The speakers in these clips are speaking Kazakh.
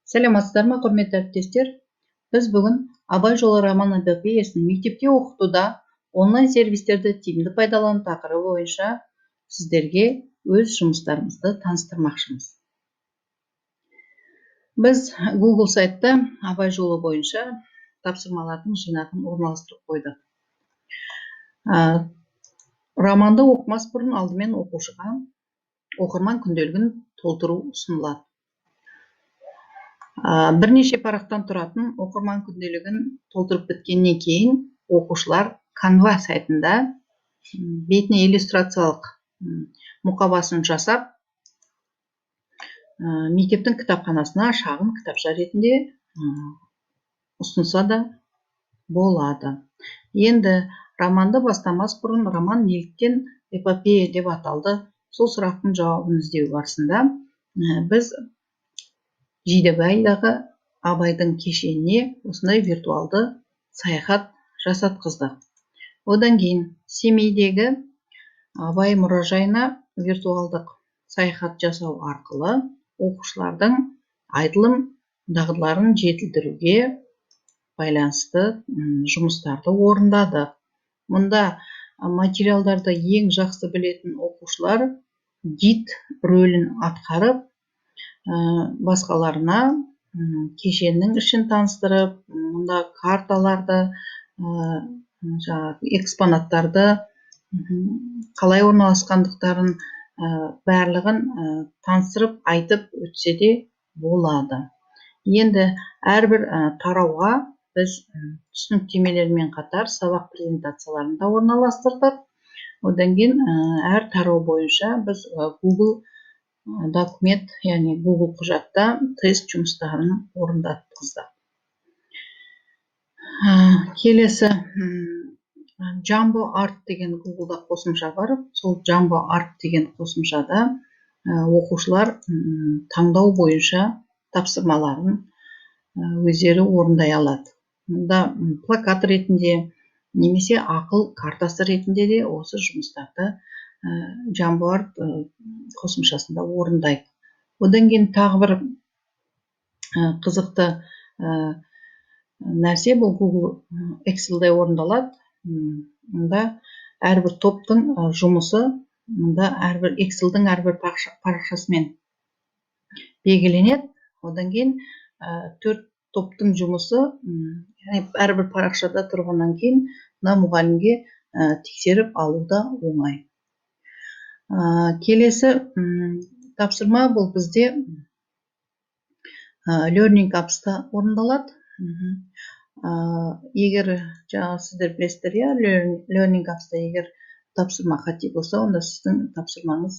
Сәлеметсіздер ме, құрметті әріптестер? Біз бүгін Абай жолы роман-эпопеясын мектепте оқытуда онлайн сервистерді тиімді пайдалану тақырыбы бойынша сіздерге өз жұмыстарымызды таныстырмақшымыз. Біз Google сайтта Абай жолы бойынша тапсырмалардың жинағын орналастырып қойдық. Романды оқымас бұрын алдымен оқушыға оқырман күнделігін толтыру ұсынылады. Бірнеше парақтан тұратын оқырман күнделігін толтырып біткеннен кейін оқушылар Canva сайтында бетіне иллюстрациялық мұқабасын жасап, мектептің кітапханасына шағын кітапша ретінде ұсынса да болады. Енді романды бастамас бұрын роман неліктен эпопея деп аталды? Сол сұрақтың жауабын іздеу барысында біз Жидебайдағы Абайдың кешеніне осындай виртуалды саяхат жасатқыздық. Одан кейін Семейдегі Абай мұражайына виртуалдық саяхат жасау арқылы оқушылардың айтылым дағдыларын жетілдіруге байланысты жұмыстарды орындадық. Мұнда материалдарды ең жақсы білетін оқушылар гид рөлін атқарып, басқаларына кешеннің ішін таныстырып, мұнда карталарды, экспонаттарды қалай орналасқандықтарын барлығын таныстырып айтып өтсе де болады. Енді әрбір тарауға біз түсініктемелермен қатар сабақ презентацияларын да орналастырдық. Одан кейін әр тарау бойынша біз Google документ, яғни Google құжатта тест жұмыстарын орындатқыздық. Келесі Jambo Art деген Google'да қосымша бар. Сол Jambo Art деген қосымшада оқушылар таңдау бойынша тапсырмаларын өздері орындай алады. Мұнда плакат ретінде немесе ақыл картасы ретінде де осы жұмыстарды Jambo Art қосымшасында орындайды. Одан кейін тағы бір қызықты нәрсе бұл Google Excel'де орындалады. Мұнда әрбір топтың жұмысы, мұнда Excel'дің әрбір парақшасымен белгіленеді. Одан кейін 4 топтың жұмысы әрбір парақшада тұрғаннан кейін мұғалімге тексеріп алуда оңай. Келесі тапсырма бұл бізде Learning Apps'та орындалады. Егер сіздер білесіздер, Learning Apps'та егер тапсырма қате болса, онда сіздің тапсырмаңыз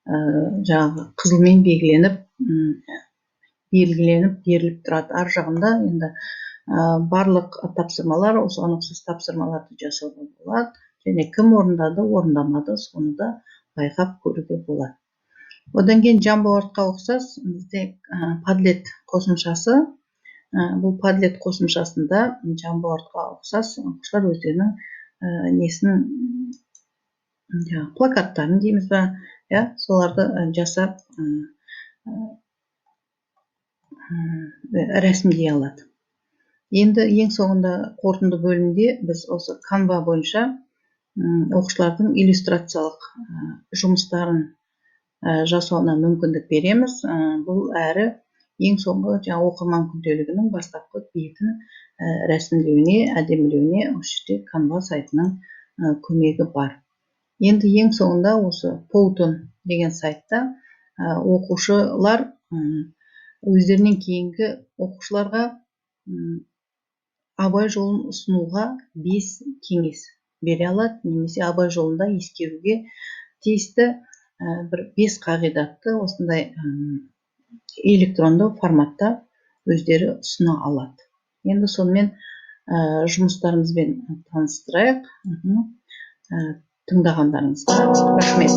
қызылмен беріліп тұрады. Ар жағында енді барлық тапсырмалар, осыған ұқсас тапсырмаларды жасауға болады. Және кім орындады, орындамады, соны да байқап көруге болады. Одан кейін Jambo Art'қа ұқсас бізде Padlet қосымшасы. Бұл Padlet қосымшасында Jambo Art'қа ұқсас оқушылар өздерінің плакаттарын дейміз ба, соларды жасап рәсімдей алады. Енді ең соңында қорытынды бөлімде біз осы Canva бойынша оқушылардың иллюстрациялық жұмыстарын жасауына мүмкіндік береміз. Бұл әрі ең соңғы оқырман күнделігінің бастапқы бетін рәсімдеуіне, әдемілеуіне осы жерде Canva сайтының көмегі бар. Енді ең соңында осы Powtoon деген сайтта оқушылар өздерінен кейінгі оқушыларға Абай жолын ұсынуға 5 кеңес бере алады, немесе Абай жолында ескеруге тиісті 5 қағидатты осындай электронды форматта өздері ұсына алады. Енді сонымен жұмыстарымызбен таныстырайық. Тыңдағандарыңызға рахмет.